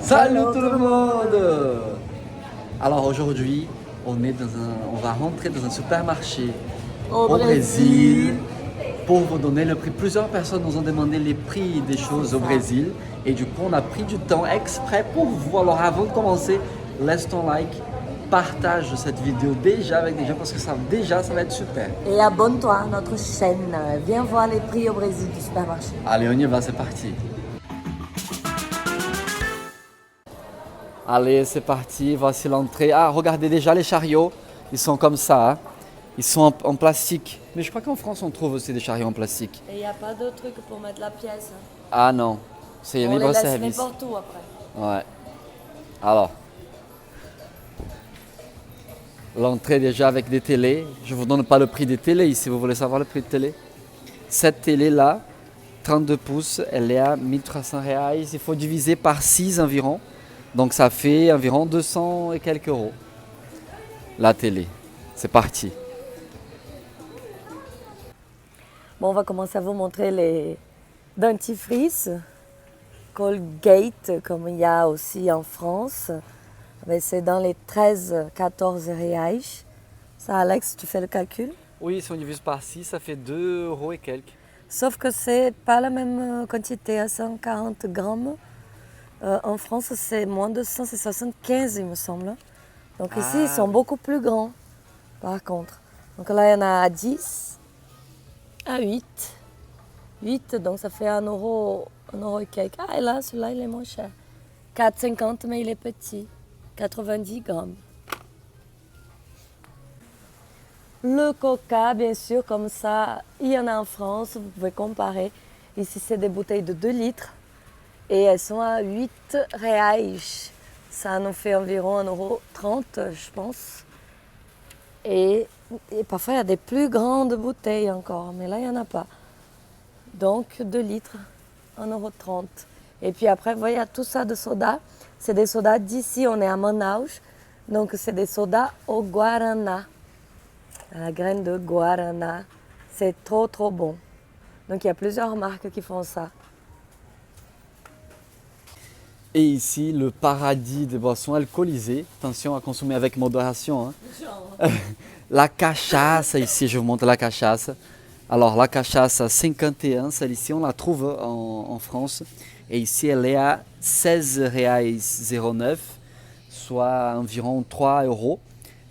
Salut tout le monde! Alors aujourd'hui, on va rentrer dans un supermarché Au au Brésil Brésil. pour vous donner le prix. Plusieurs personnes nous ont demandé les prix des choses au Brésil et du coup on a pris du temps exprès pour vous. Alors avant de commencer, laisse ton like, partage cette vidéo déjà avec des gens parce que ça va être super. Et abonne-toi à notre chaîne. Viens voir les prix au Brésil du supermarché. Allez, on y va, c'est parti. Allez, c'est parti, voici l'entrée. Ah, regardez déjà les chariots, ils sont comme ça, hein. Ils sont en plastique. Mais je crois qu'en France, on trouve aussi des chariots en plastique. Et il n'y a pas de truc pour mettre la pièce. Ah non, c'est On les libre laisse service. n'importe où après. Ouais. Alors, l'entrée déjà avec des télés. Je vous donne pas le prix des télés ici, vous voulez savoir le prix de télé? Cette télé-là, 32 pouces, elle est à 1300 reais. Il faut diviser par 6 environ. Donc ça fait environ 200 et quelques euros. La télé. C'est parti. Bon, on va commencer à vous montrer les dentifrices. Colgate, comme il y a aussi en France. Mais c'est dans les 13-14 reais. Ça, Alex, tu fais le calcul? Oui, si on divise par 6, ça fait 2 euros et quelques. Sauf que c'est pas la même quantité, à 140 grammes. En France, c'est moins de 100, c'est 75, il me semble. Donc ici, ils sont oui. beaucoup plus grands, par contre. Donc là, il y en a à 10, à 8. 8, donc ça fait 1 euro et quelques. Ah, et là, celui-là, il est moins cher. 4,50, mais il est petit. 90 grammes. Le coca, bien sûr, comme ça, il y en a en France, vous pouvez comparer. Ici, c'est des bouteilles de 2 litres et elles sont à 8 reais. Ça nous fait environ 1,30 €, je pense. Et parfois, il y a des plus grandes bouteilles encore, mais là, il n'y en a pas. Donc, 2 litres, 1,30 €. Et puis après, vous voyez, tout ça de soda. C'est des sodas d'ici, on est à Manaus. Donc, c'est des sodas au guarana. À la graine de guarana. C'est trop, trop bon. Donc, il y a plusieurs marques qui font ça. Et ici, le paradis des boissons alcoolisées. Attention à consommer avec modération, hein. La cachaça, ici, je vous montre la cachaça. Alors, la cachaça 51, celle-ci, on la trouve en France. Et ici, elle est à 16,09 reais, soit environ 3 euros.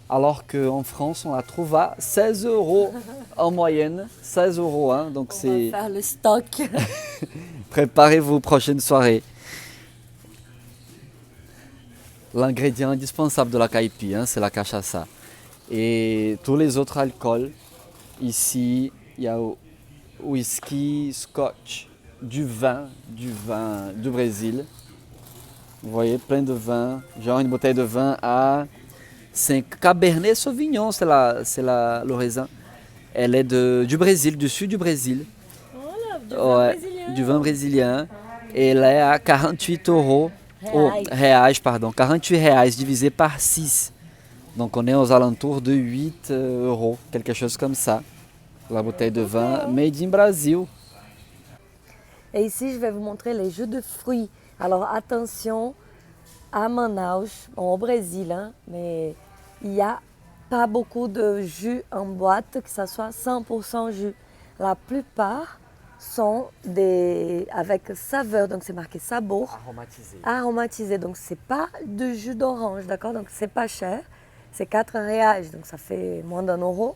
Alors qu'en France, on la trouve à 16 euros en moyenne. 16 euros, hein. Donc, On va faire le stock. préparez-vous, prochaine soirée. L'ingrédient indispensable de la caipi, hein, c'est la cachaça. Et tous les autres alcools, ici, il y a whisky, scotch, du vin du Brésil. Vous voyez, plein de vin. Genre une bouteille de vin à 5 Cabernet Sauvignon, le raisin. Elle est du Brésil, du sud du Brésil. Voilà, du vin brésilien. Du vin brésilien. Et elle est à 48 euros. Oh, reais, pardon. 48 reais divisé par 6. Donc on est aux alentours de 8 euros, quelque chose comme ça. La bouteille de vin made in Brasil. Et ici, je vais vous montrer les jus de fruits. Alors attention, à Manaus, bon, au Brésil, hein, mais il n'y a pas beaucoup de jus en boîte, que ça soit 100% jus. La plupart sont avec saveur, donc c'est marqué sabor. Aromatisé, donc c'est pas de jus d'orange, d'accord? Donc c'est pas cher, c'est 4 reais, donc ça fait moins d'1 €.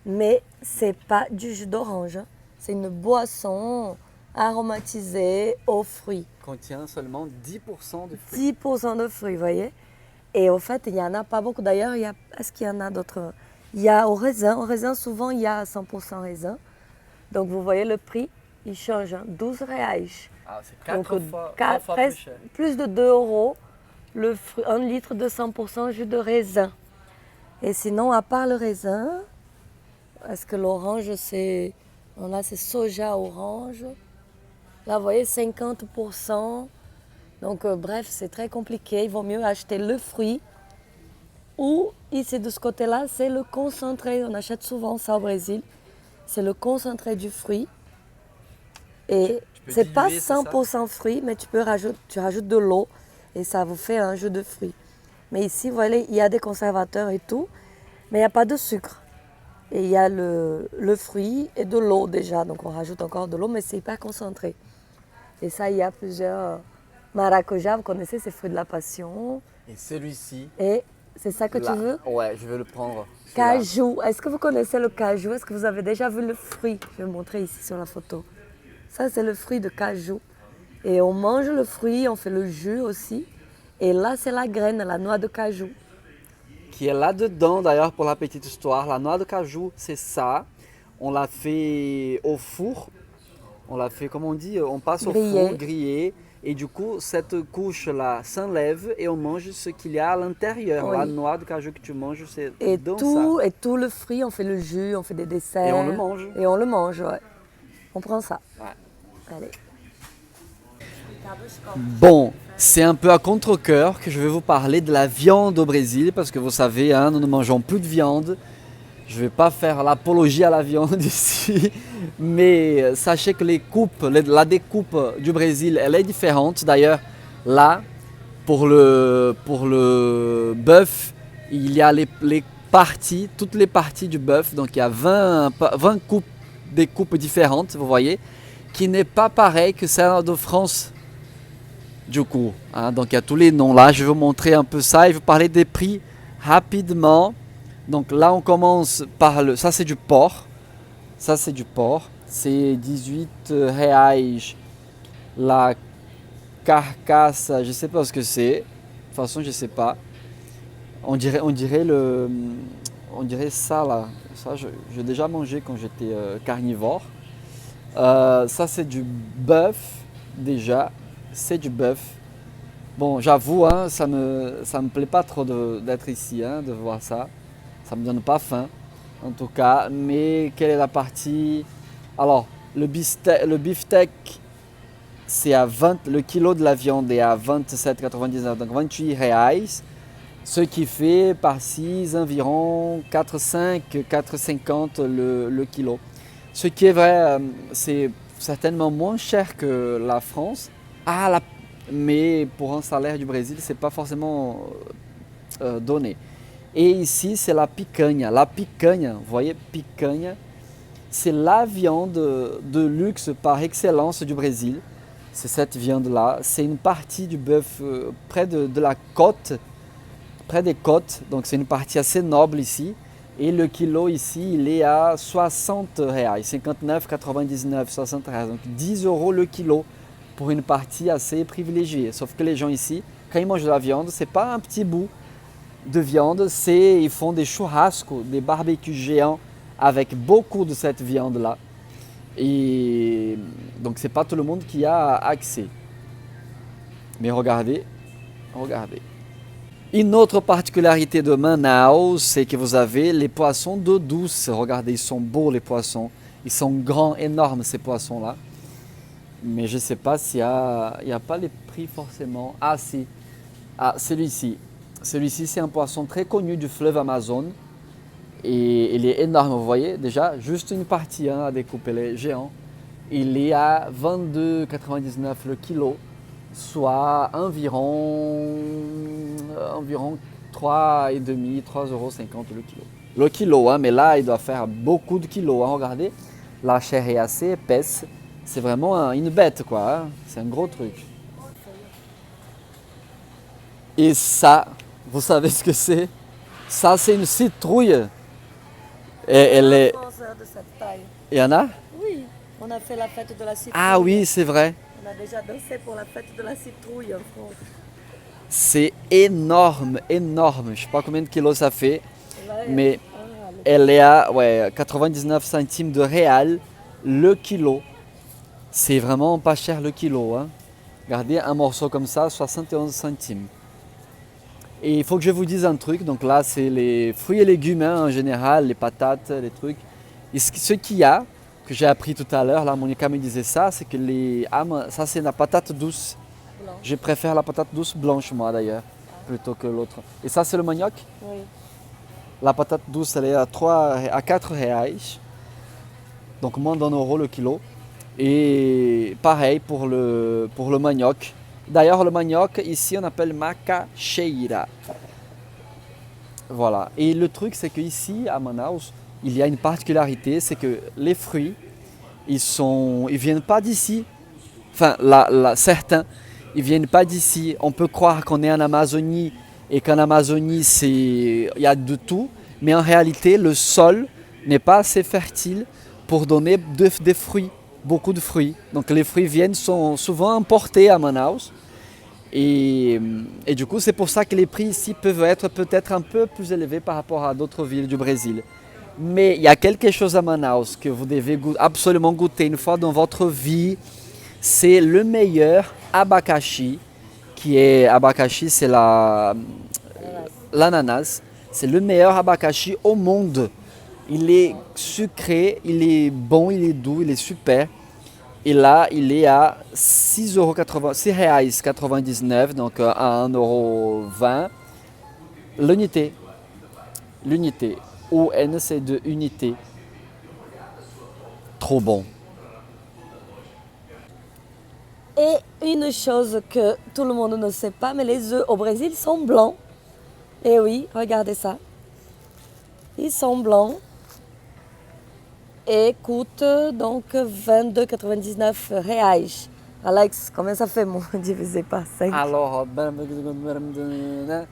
Mais c'est pas du jus d'orange, hein. C'est une boisson aromatisée aux fruits. Contient seulement 10% de fruits. 10% de fruits, vous voyez. Et au fait, il n'y en a pas beaucoup. D'ailleurs, est-ce qu'il y en a d'autres? Il y a au raisin. Au raisin, souvent, il y a 100% raisin. Donc, vous voyez le prix, il change, hein, 12 reais. Ah, c'est 4 fois, presque plus cher. plus de 2 € le fruit, 1 litre de 100% jus de raisin. Et sinon, à part le raisin, est-ce que l'orange, c'est... Là, c'est soja orange. Là, vous voyez, 50%. Donc, bref, c'est très compliqué. Il vaut mieux acheter le fruit. Ou, ici, de ce côté-là, c'est le concentré. On achète souvent ça au Brésil. C'est le concentré du fruit. Et c'est pas 100% fruit, mais tu rajoutes de l'eau. et ça vous fait un jus de fruits. Mais ici, vous voyez, il y a des conservateurs et tout, mais il n'y a pas de sucre. Et il y a le fruit et de l'eau déjà, donc on rajoute encore de l'eau, mais c'est hyper concentré. Et ça, il y a plusieurs maracuja, vous connaissez ces fruits de la passion. Et celui-ci, Et c'est ça que là, tu veux? ouais, je vais le prendre. Celui-là. Cajou. Est-ce que vous connaissez le cajou? Est-ce que vous avez déjà vu le fruit? Je vais vous montrer ici sur la photo. Ça, c'est le fruit de cajou. Et on mange le fruit, on fait le jus aussi. Et là, c'est la graine, la noix de cajou. Qui est là-dedans, d'ailleurs, pour la petite histoire. La noix de cajou, c'est ça. On l'a fait au four. On l'a fait, comme on dit, on passe au Grillé. four, grillé. Et du coup, cette couche-là s'enlève et on mange ce qu'il y a à l'intérieur. Oui. La noix de cajou que tu manges, c'est Et dans tout le fruit, on fait le jus, on fait des desserts. Et on le mange. Et on le mange, ouais. On prend ça. Ouais. Allez. Bon, c'est un peu à contre-cœur que je vais vous parler de la viande au Brésil parce que vous savez, hein, nous ne mangeons plus de viande. Je ne vais pas faire l'apologie à la viande ici, mais sachez que la découpe du Brésil, elle est différente. D'ailleurs, là, pour le bœuf, il y a les parties, toutes les parties du bœuf. Donc il y a 20 découpes différentes, vous voyez, qui n'est pas pareil que celle de France. Du coup, hein, donc il y a tous les noms là. Je vais vous montrer un peu ça et vous parler des prix rapidement. Donc là, on commence par ça, c'est du porc. Ça, c'est du porc. C'est 18 reais la carcasse. Je sais pas ce que c'est. De toute façon, je sais pas. On dirait ça là. Ça, j'ai déjà mangé quand j'étais carnivore. Ça, c'est du bœuf déjà. C'est du bœuf. Bon, j'avoue, hein, ça me plaît pas trop d'être ici, hein, de voir ça. Ça me donne pas faim, en tout cas. Mais quelle est la partie? Alors, le beefsteak, c'est à 20, le kilo de la viande est à 27,99, donc 28 reais. Ce qui fait par 6 environ 4,5, 4,50 le kilo. Ce qui est vrai, c'est certainement moins cher que la France. Mais pour un salaire du Brésil, c'est pas forcément donné. Et ici, c'est la picanha. La picanha, vous voyez, picanha, c'est la viande de luxe par excellence du Brésil. C'est cette viande-là. C'est une partie du bœuf près de la côte, près des côtes. Donc c'est une partie assez noble ici. Et le kilo ici, il est à 60 reais, 59,99, 60 reais. Donc 10 euros le kilo pour une partie assez privilégiée. Sauf que les gens ici, quand ils mangent de la viande, c'est pas un petit bout de viande, ils font des churrascos, des barbecues géants avec beaucoup de cette viande-là. Et donc c'est pas tout le monde qui a accès. Mais regardez. Une autre particularité de Manaus, c'est que vous avez les poissons d'eau douce. Regardez, ils sont beaux les poissons. Ils sont grands, énormes ces poissons-là. Mais je ne sais pas s'il n'y a pas les prix forcément. Ah si, celui-ci. Celui-ci, c'est un poisson très connu du fleuve Amazon. Et il est énorme, vous voyez. Déjà, juste une partie à découper, les géants. Il est à 22,99 le kilo, soit environ 3,5, 3,50 € le kilo. Le kilo, hein, mais là, il doit faire beaucoup de kilos. Hein, regardez, la chair est assez épaisse. C'est vraiment une bête, quoi. Hein. C'est un gros truc. Et ça, vous savez ce que c'est? Ça, c'est une citrouille. Et elle est... de cette taille. Il y en a? Oui, on a fait la fête de la citrouille. Ah oui, c'est vrai. On a déjà dansé pour la fête de la citrouille en France. C'est énorme, énorme. Je sais pas combien de kilos ça fait, Là, mais elle est à 99 centimes de réal le kilo. C'est vraiment pas cher le kilo. Hein. Regardez, un morceau comme ça, 71 centimes. Et il faut que je vous dise un truc. Donc là, c'est les fruits et légumes hein, en général, les patates, les trucs. Et ce qu'il y a, que j'ai appris tout à l'heure, là, Monica me disait ça, c'est que ça c'est la patate douce. Blanche. Je préfère la patate douce blanche, moi d'ailleurs, plutôt que l'autre. Et ça, c'est le manioc. Oui. La patate douce, elle est à 4 reais. Donc moins d'1 € le kilo. Et pareil pour le manioc. D'ailleurs, le manioc, ici, on appelle macaxeira. Voilà. Et le truc, c'est qu'ici, à Manaus, il y a une particularité, c'est que les fruits, ils viennent pas d'ici. Enfin, certains, ils viennent pas d'ici. On peut croire qu'on est en Amazonie et qu'en Amazonie, il y a de tout. Mais en réalité, le sol n'est pas assez fertile pour donner des fruits, beaucoup de fruits. Donc les fruits sont souvent importés à Manaus. Et du coup, c'est pour ça que les prix ici peuvent être peut-être un peu plus élevés par rapport à d'autres villes du Brésil. Mais il y a quelque chose à Manaus que vous devez absolument goûter une fois dans votre vie. C'est le meilleur abacaxi, abacaxi, c'est l'ananas. C'est le meilleur abacaxi au monde. Il est sucré, il est bon, il est doux, il est super. Et là, il est à 6,99 €, donc à 1,20 € l'unité. L'unité. UN, c'est de unité. Trop bon. Et une chose que tout le monde ne sait pas, mais les œufs au Brésil sont blancs. Et oui, regardez ça. Ils sont blancs et coûtent donc 22,99 reais. Alex, combien ça fait mon divisé par 5? Alors,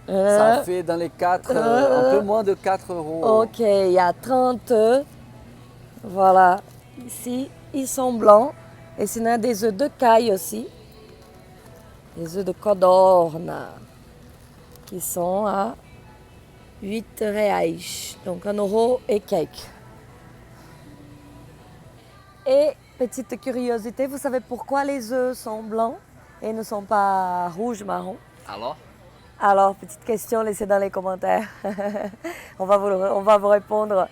ça fait dans les 4, un peu moins de 4 €. Ok, il y a 30 œufs. Voilà, ici, ils sont blancs. Et sinon, il y a des œufs de caille aussi. Des œufs de codorna, qui sont à 8 reais, donc 1 € et quelques. Et petite curiosité, vous savez pourquoi les œufs sont blancs et ne sont pas rouges, marron? Alors, petite question, laissez dans les commentaires. on va vous répondre.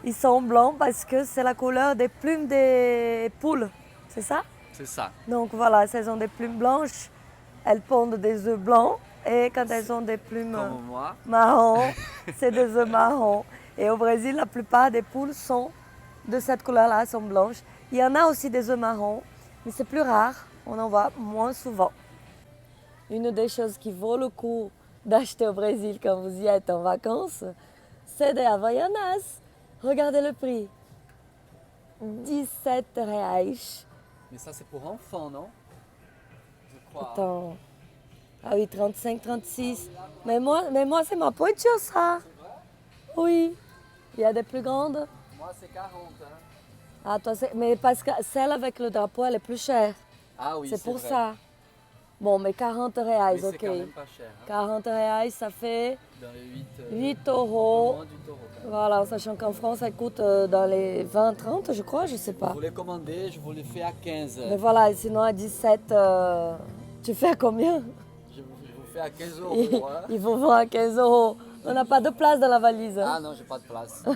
Ils sont blancs parce que c'est la couleur des plumes des poules, c'est ça? C'est ça. Donc voilà, si elles ont des plumes blanches, elles pondent des œufs blancs. Et quand elles ont des plumes Comme moi. marrons, c'est des œufs marrons. Et au Brésil, la plupart des poules sont de cette couleur-là, sont blanches. Il y en a aussi des œufs marrons, mais c'est plus rare, on en voit moins souvent. Une des choses qui vaut le coup d'acheter au Brésil quand vous y êtes en vacances, c'est des Havaianas. Regardez le prix. 17 reais. Mais ça, c'est pour enfants, non? Je crois. Attends. Ah oui, 35, 36. Mais moi c'est ma pointure, ça. Oui. Il y a des plus grandes. Moi, c'est 40. Hein. Ah, toi, mais parce que celle avec le drapeau, elle est plus chère. Ah oui, c'est pour vrai. ça. Bon, mais 40 reais, Mais ok. c'est quand même pas cher. Hein. 40 reais, ça fait Dans les 8 un peu euros. moins d'8 € quand même. Voilà, en sachant qu'en France, elle coûte dans les 20, 30, je crois, je sais Vous pas. voulez commander, je vous les fais à 15. Mais voilà, sinon à 17, tu fais à combien? Je vous fais à 15 Ils €. Hein. ils vous vendent à 15 euros. On n'a pas de place dans la valise. Hein. Ah non, j'ai pas de place. Non.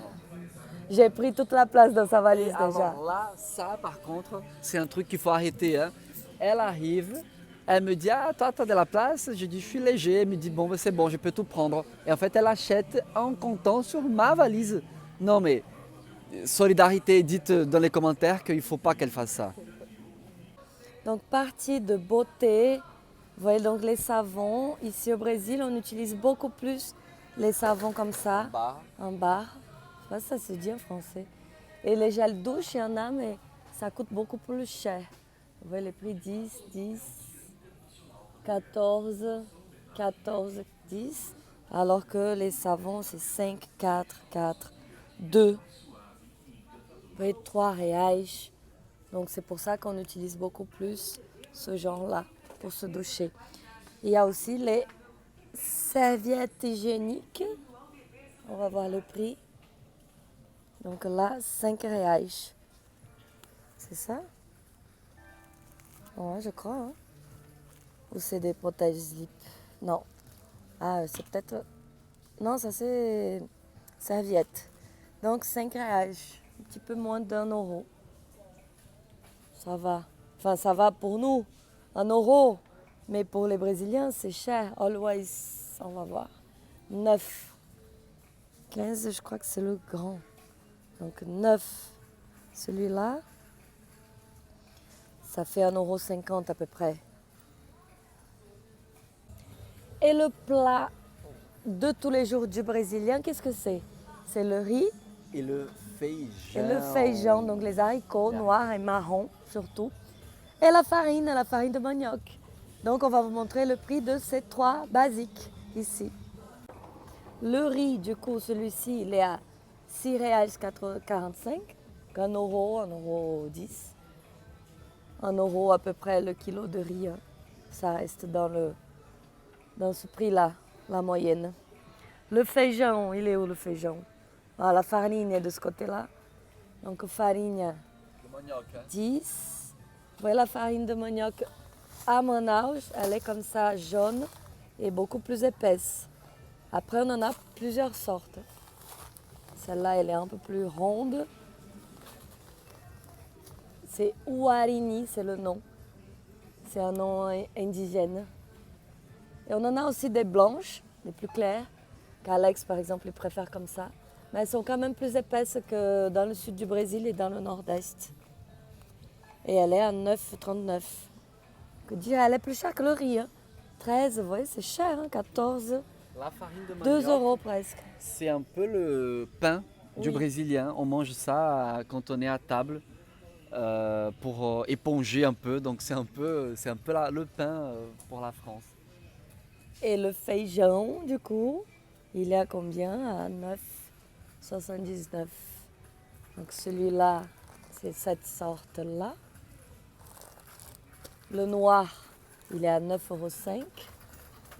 J'ai pris toute la place dans sa valise Et déjà. alors là, ça par contre, c'est un truc qu'il faut arrêter. Hein. Elle arrive, elle me dit, ah toi, t'as de la place? Je dis, je suis léger. Elle me dit, bon, ben, c'est bon, je peux tout prendre. Et en fait, elle achète en comptant sur ma valise. Non mais, solidarité, dites dans les commentaires qu'il ne faut pas qu'elle fasse ça. Donc, partie de beauté. Vous voyez donc les savons. Ici au Brésil, on utilise beaucoup plus les savons comme ça, Bah, en bar. Je sais pas si ça se dit en français. Et les gels douche, il y en a, mais ça coûte beaucoup plus cher. Vous voyez les prix 10, 10, 14, 14, 10. Alors que les savons, c'est 5, 4, 4, 2. Vous voyez, 3 reais. Donc c'est pour ça qu'on utilise beaucoup plus ce genre-là pour se doucher. Il y a aussi les serviettes hygiéniques. On va voir le prix. Donc là, 5 reais. C'est ça? Ouais, je crois. Hein? Ou c'est des protège-slip? Non. Ah, c'est peut-être... Non, ça c'est serviette. Donc 5 reais. Un petit peu moins d'1 €. Ça va. Enfin, ça va pour nous. 1 €. Mais pour les Brésiliens, c'est cher. Always. On va voir. 9. 15, je crois que c'est le grand. Donc 9. Celui-là, ça fait 1,50 € à peu près. Et le plat de tous les jours du Brésilien, qu'est-ce que c'est? C'est le riz Et le feijão. et le feijão, donc les haricots noirs et marrons surtout. Et la farine de manioc. Donc on va vous montrer le prix de ces trois basiques ici. Le riz, du coup, celui-ci, il est à 6,45 €, 1 euro, 1,10 €. 1 euro à peu près le kilo de riz. Hein. Ça reste dans ce prix-là, la moyenne. Le feijão, il est où le feijão? Ah, la farine est de ce côté-là. Donc farine Le manioc, hein? 10. Vous voyez la farine de manioc à Manaus, elle est comme ça jaune et beaucoup plus épaisse. Après, on en a plusieurs sortes. Celle-là, elle est un peu plus ronde. C'est Uarini, c'est le nom. C'est un nom indigène. Et on en a aussi des blanches, les plus claires, qu'Alex, par exemple, il préfère comme ça. Mais elles sont quand même plus épaisses que dans le sud du Brésil et dans le nord-est. Et elle est à 9,39 €. Que dire, elle est plus chère que le riz. Hein. 13, vous voyez, c'est cher, hein, 14, La farine de 2 manioc, € presque. c'est un peu le pain du Oui. Brésilien. On mange ça quand on est à table pour éponger un peu. Donc c'est un peu le pain pour la France. Et le feijão, du coup, il est à combien? À 9,79 €. Donc celui-là, c'est cette sorte-là. Le noir, il est à 9,05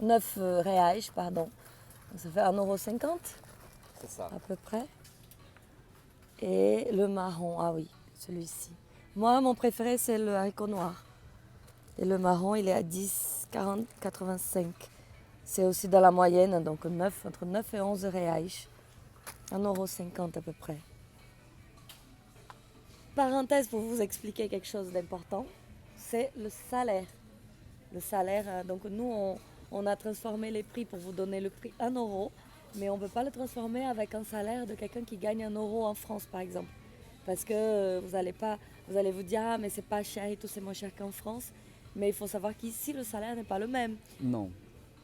€. 9 reais, pardon. Donc ça fait 1,50 € C'est ça. à peu près. Et le marron, ah oui, celui-ci. Moi, mon préféré, c'est le haricot noir. Et le marron, il est à 10, 40, 85. C'est aussi dans la moyenne, donc entre 9 et 11 reais. 1,50 € à peu près. Parenthèse pour vous expliquer quelque chose d'important, c'est le salaire. Le salaire, donc nous, on a transformé les prix pour vous donner le prix 1 euro, mais on ne peut pas le transformer avec un salaire de quelqu'un qui gagne 1 euro en France, par exemple. Parce que vous allez vous dire, ah, mais c'est pas cher et tout, c'est moins cher qu'en France. Mais il faut savoir qu'ici, le salaire n'est pas le même. Non.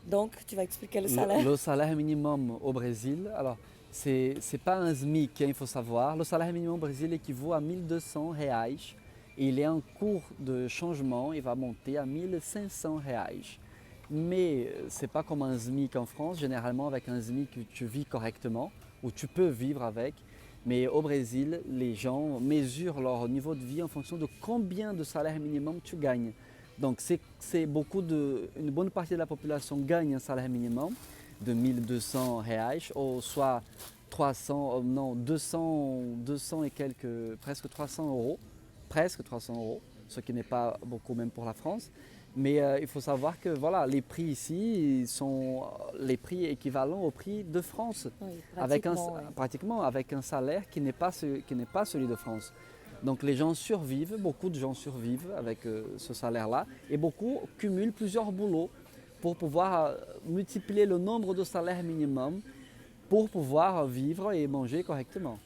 Donc, tu vas expliquer le salaire. Le salaire minimum au Brésil, alors c'est pas un SMIC, hein, il faut savoir. Le salaire minimum au Brésil équivaut à 1.200 reais et il est en cours de changement, il va monter à 1.500 reais. Mais c'est pas comme un SMIC en France, généralement avec un SMIC tu vis correctement ou tu peux vivre avec. Mais au Brésil, les gens mesurent leur niveau de vie en fonction de combien de salaire minimum tu gagnes. Donc une bonne partie de la population gagne un salaire minimum de 1.200 reais, ou soit 200 et quelques, presque 300 €, ce qui n'est pas beaucoup même pour la France. Mais il faut savoir que voilà, les prix ici sont les prix équivalents au prix de France, Oui, pratiquement avec un salaire qui n'est pas celui de France. Donc les gens survivent, beaucoup de gens survivent avec ce salaire-là et beaucoup cumulent plusieurs boulots pour pouvoir multiplier le nombre de salaires minimum pour pouvoir vivre et manger correctement.